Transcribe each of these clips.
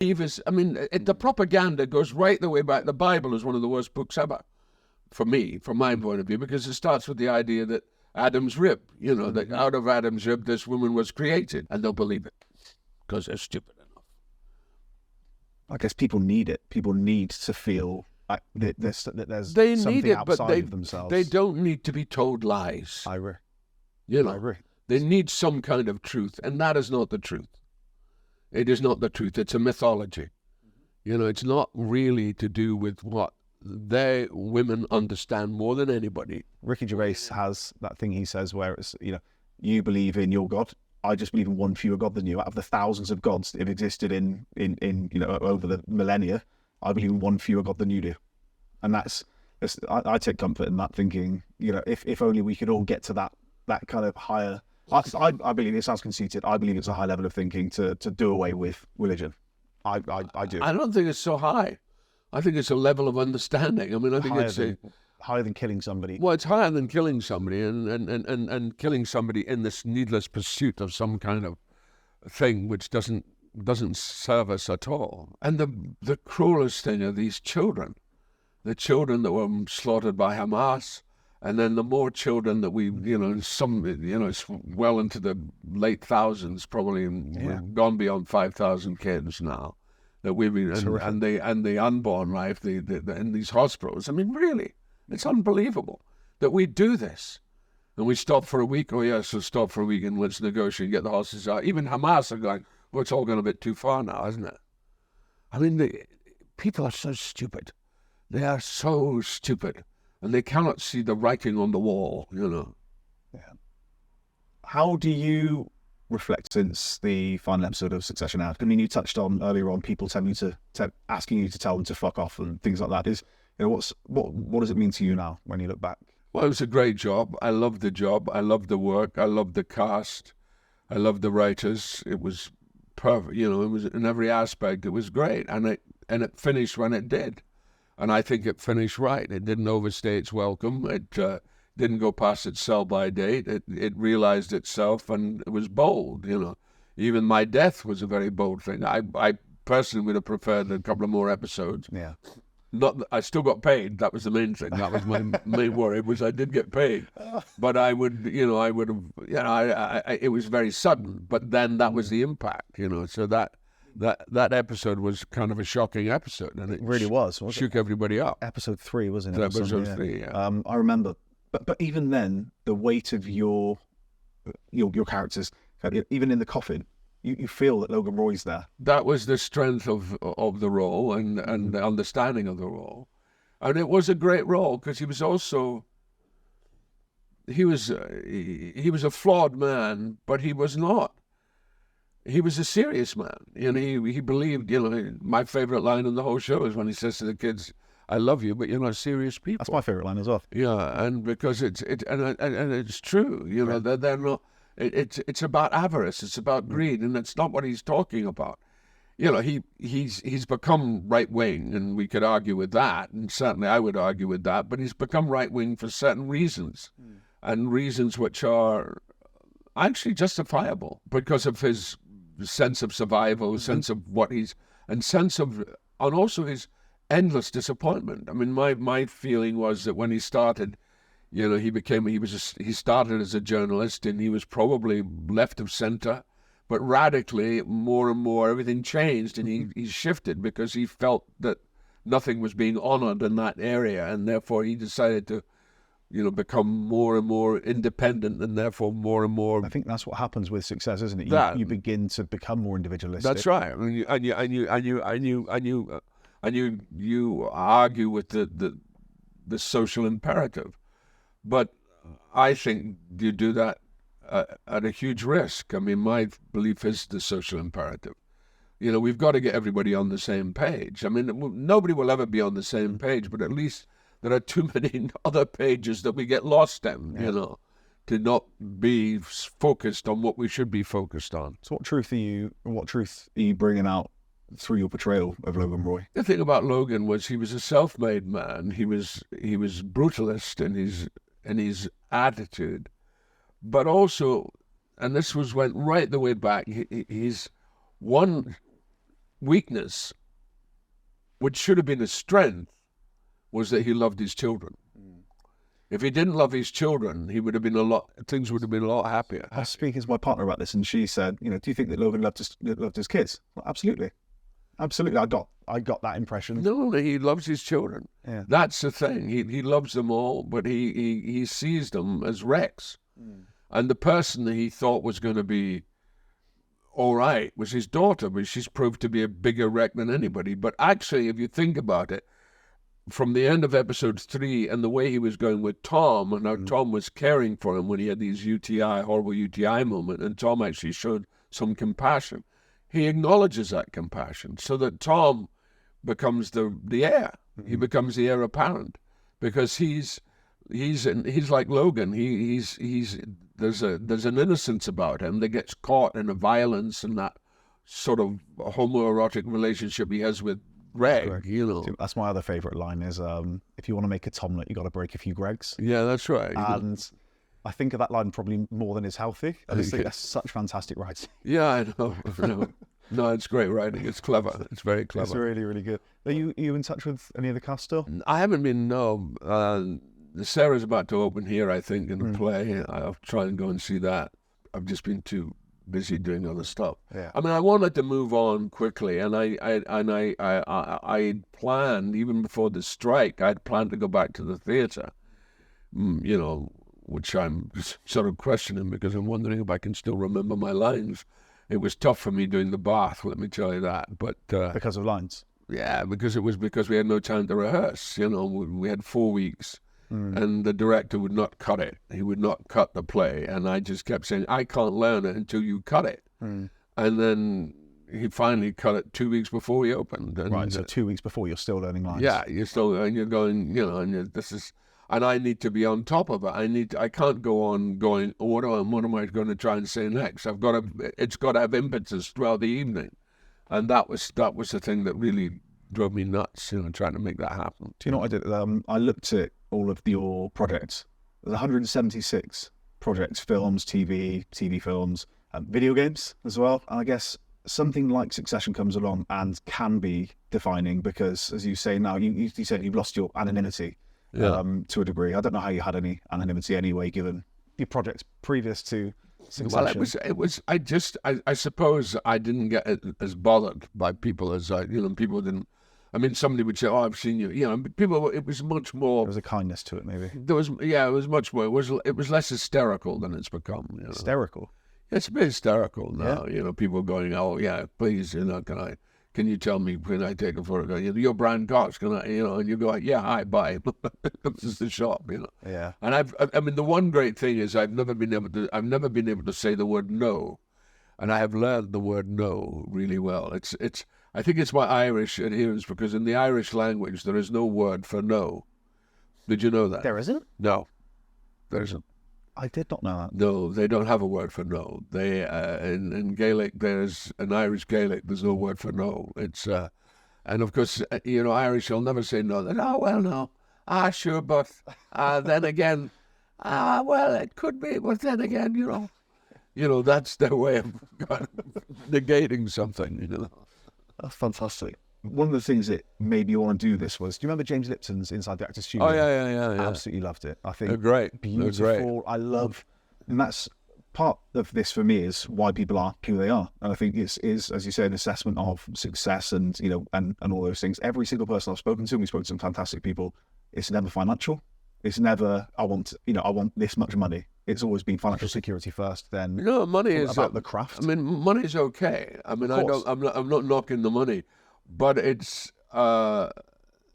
The propaganda goes right the way back. The Bible is one of the worst books ever, for me, from my point of view, because it starts with the idea that Adam's rib, that out of Adam's rib this woman was created, and they'll believe it because they're stupid enough. I guess people need it. People need to feel like there's they something need it, outside but of themselves. they don't need to be told lies. I agree. I agree. They need some kind of truth, and that is not the truth. It is not the truth. It's a mythology. It's not really to do with what women understand more than anybody. Ricky Gervais has that thing he says where it's, you believe in your God. I just believe in one fewer God than you. Out of the thousands of gods that have existed in over the millennia, I believe in one fewer God than you do. And I take comfort in that, thinking, if only we could all get to that kind of higher. I believe, it sounds conceited, I believe it's a high level of thinking to do away with religion. I do. I don't think it's so high. I think it's a level of understanding. I think higher than killing somebody. Well, it's higher than killing somebody, and killing somebody in this needless pursuit of some kind of thing which doesn't serve us at all. And the cruelest thing are these children, the children that were slaughtered by Hamas. And then the more children that it's well into the late thousands, probably we've gone beyond 5,000 kids now that we've been, and the unborn life, in these hospitals. Really, it's unbelievable that we do this, and we stop for a week. Oh yes, we'll stop for a week and let's negotiate and get the hostages out. Even Hamas are going, well, it's all gone a bit too far now, isn't it? People are so stupid. They are so stupid. And they cannot see the writing on the wall, Yeah. How do you reflect since the final episode of Succession out? You touched on earlier on people asking you to tell them to fuck off and things like that. What does it mean to you now when you look back? Well, it was a great job. I loved the job. I loved the work. I loved the cast. I loved the writers. It was perfect. It was in every aspect. It was great, and it finished when it did. And I think it finished right. It didn't overstay its welcome. It didn't go past its sell-by date. It realized itself, and it was bold. Even my death was a very bold thing. I personally would have preferred a couple of more episodes. Yeah. I still got paid. That was the main thing. That was my main worry, was I did get paid. But I would have. It was very sudden. But then that was the impact. So that episode was kind of a shocking episode, and it really was shook everybody up. Episode 3, wasn't it? Episode 3, yeah. I remember, but even then, the weight of your characters, even in the coffin, you feel that Logan Roy's there. That was the strength of the role and the understanding of the role, and it was a great role because he was also. He was a flawed man, but he was not. He was a serious man. He believed, my favorite line in the whole show is when he says to the kids, I love you, but you're not serious people. That's my favorite line as well. Yeah, and because it's true, they're not, it's about avarice, it's about greed, and it's not what he's talking about. He's become right-wing, and we could argue with that, and certainly I would argue with that, but he's become right-wing for certain reasons, and reasons which are actually justifiable because of his sense of survival, sense of what and also his endless disappointment. My feeling was that when he started, he started as a journalist, and he was probably left of center, but radically, more and more, everything changed, and he shifted because he felt that nothing was being honored in that area, and therefore he decided to become more and more independent, and therefore more and more. I think that's what happens with success, isn't it? You begin to become more individualistic. That's right. You argue with the social imperative, but I think you do that at a huge risk. My belief is the social imperative. We've got to get everybody on the same page. Nobody will ever be on the same page, but at least there are too many other pages that we get lost in, to not be focused on what we should be focused on. So what truth are you bringing out through your portrayal of Logan Roy? The thing about Logan was he was a self-made man. He was brutalist in his attitude, but also, and this went right the way back, he's one weakness, which should have been a strength, was that he loved his children. If he didn't love his children, things would have been a lot happier. I was speaking to my partner about this, and she said, "Do you think that Logan loved his kids?" Well, absolutely, absolutely. I got that impression. No, he loves his children. Yeah. That's the thing. He loves them all, but he sees them as wrecks. And the person that he thought was going to be all right was his daughter, but she's proved to be a bigger wreck than anybody. But actually, if you think about it, from the end of episode 3 and the way he was going with Tom, and how Tom was caring for him when he had these horrible UTI moment, and Tom actually showed some compassion. He acknowledges that compassion so that Tom becomes the heir. He becomes the heir apparent because he's like Logan. There's an innocence about him that gets caught in a violence and that sort of homoerotic relationship he has with Greg. That's my other favourite line is, if you want to make a Tomlet, you got to break a few Gregs. Yeah, that's right. And I think of that line probably more than is healthy. I just think that's such fantastic writing. Yeah, I know. No, it's great writing. It's clever. It's very clever. It's really, really good. Are you in touch with any of the cast still? I haven't been, no. Sarah's about to open here, I think, in a play. I'll try and go and see that. I've just been too busy doing other stuff. Yeah. I mean, I wanted to move on quickly, and I planned, even before the strike, I'd planned to go back to the theatre, which I'm sort of questioning because I'm wondering if I can still remember my lines. It was tough for me doing the Bath, let me tell you that. But because of lines? Yeah, because we had no time to rehearse. We had 4 weeks. And the director would not cut it. He would not cut the play. And I just kept saying, I can't learn it until you cut it. And then he finally cut it 2 weeks before we opened. And, right, so 2 weeks before you're still learning lines. Yeah, you're going, and I need to be on top of it. I can't go on going, what am I going to try and say next? It's got to have impetus throughout the evening. And that was the thing that really drove me nuts, trying to make that happen. Do you know what I did? I looked at all of your projects. There's 176 projects, films, TV films, video games as well. And I guess something like Succession comes along and can be defining because, as you say now, you said you've lost your anonymity to a degree. I don't know how you had any anonymity anyway, given your projects previous to Succession. Well, it was. I suppose I didn't get as bothered by people as people didn't. I mean, somebody would say, "Oh, I've seen you." People. It was much more. There was a kindness to it, maybe. It was much more. It was less hysterical than it's become. Hysterical. It's a bit hysterical now. Yeah. People going, "Oh, yeah, please, can you tell me when I take a photograph? You're Brian Cox, can I?" And you go, "Yeah, hi, bye." This is the shop, Yeah. And the one great thing is I've never been able to say the word no, and I have learned the word no really well. I think it's my Irish adherence because in the Irish language there is no word for no. Did you know that? There isn't? No, there isn't. I did not know that. No, they don't have a word for no. They in Gaelic, in Irish Gaelic, there's no word for no. It's and of course, Irish will never say no. Oh well, no. Sure, but then again, well, it could be, but then again, that's their way of negating something. That's fantastic. One of the things that made me want to do this was, do you remember James Lipton's Inside the Actors Studio? Oh, yeah. I absolutely loved it. I think they're great. Beautiful. They're great. I love, and that's part of this for me is why people are who they are. And I think it is, as you say, an assessment of success and, and all those things. Every single person I've spoken to, and we spoke to some fantastic people, it's never financial. It's never, I want this much money. It's always been financial security first, then money is about the craft. I mean, money is okay. I mean, I'm not knocking the money, but it's and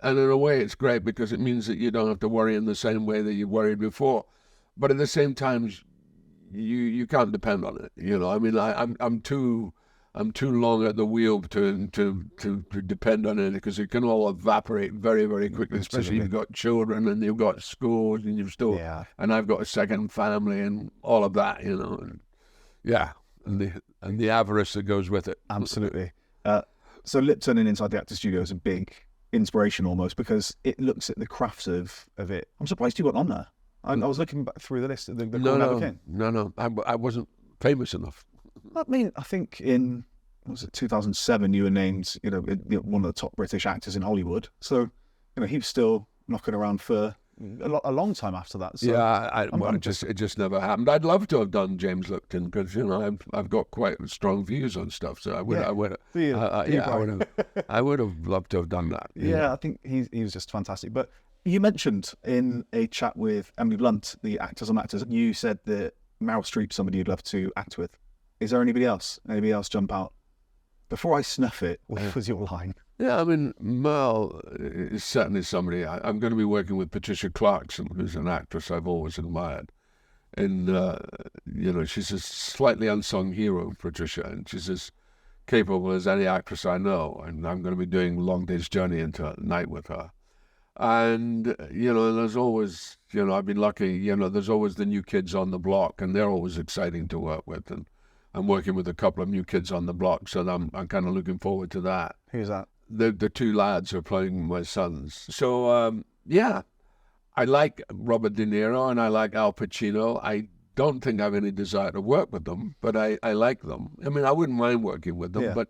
in a way it's great because it means that you don't have to worry in the same way that you worried before. But at the same time, you can't depend on it. I mean, I'm too long at the wheel to depend on it because it can all evaporate very, very quickly, especially if you've got children and you've got schools and you've still, and I've got a second family and all of that, and the avarice that goes with it. Absolutely. So Lipton and Inside the Actors Studio is a big inspiration almost because it looks at the crafts of it. I'm surprised you got on there. I was looking back through the list. No, I wasn't famous enough. I mean, I think in was it 2007? You were named, one of the top British actors in Hollywood. So, he was still knocking around for a long time after that. So yeah, it just never happened. I'd love to have done James Lipton because I've got quite strong views on stuff. So I would have loved to have done that. Yeah, I think he was just fantastic. But you mentioned in a chat with Emily Blunt, the Actors on Actors, you said that Meryl Streep's somebody you'd love to act with. Is there anybody else? Anybody else jump out? Before I snuff it, what was your line? Yeah, I mean, Mel is certainly somebody. I'm going to be working with Patricia Clarkson, who's an actress I've always admired. And, she's a slightly unsung hero, Patricia, and she's as capable as any actress I know. And I'm going to be doing Long Day's Journey into Night with her. And, there's always, I've been lucky, there's always the new kids on the block, and they're always exciting to work with. And I'm working with a couple of new kids on the block, so I'm kind of looking forward to that. Who's that? The two lads are playing my sons. So, I like Robert De Niro and I like Al Pacino. I don't think I have any desire to work with them, but I like them. I mean, I wouldn't mind working with them, but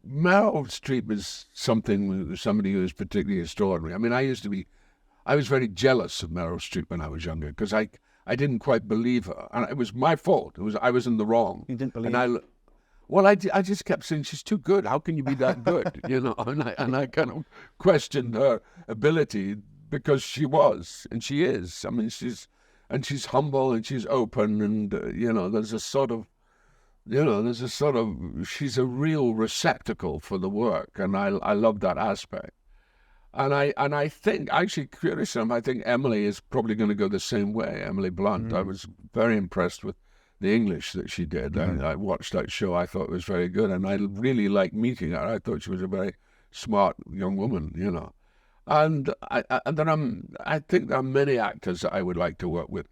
Meryl Streep is somebody who is particularly extraordinary. I mean, I was very jealous of Meryl Streep when I was younger because I didn't quite believe her. And it was my fault. I was in the wrong. You didn't believe her? Well, I just kept saying, she's too good. How can you be that good? And I kind of questioned her ability because she was, and she is. I mean, she's humble and she's open, and, she's a real receptacle for the work. And I love that aspect. And I think, actually, curious enough, I think Emily is probably going to go the same way, Emily Blunt. I was very impressed with the English that she did. I watched that show. I thought it was very good, and I really liked meeting her. I thought she was a very smart young woman, And I think there are many actors that I would like to work with.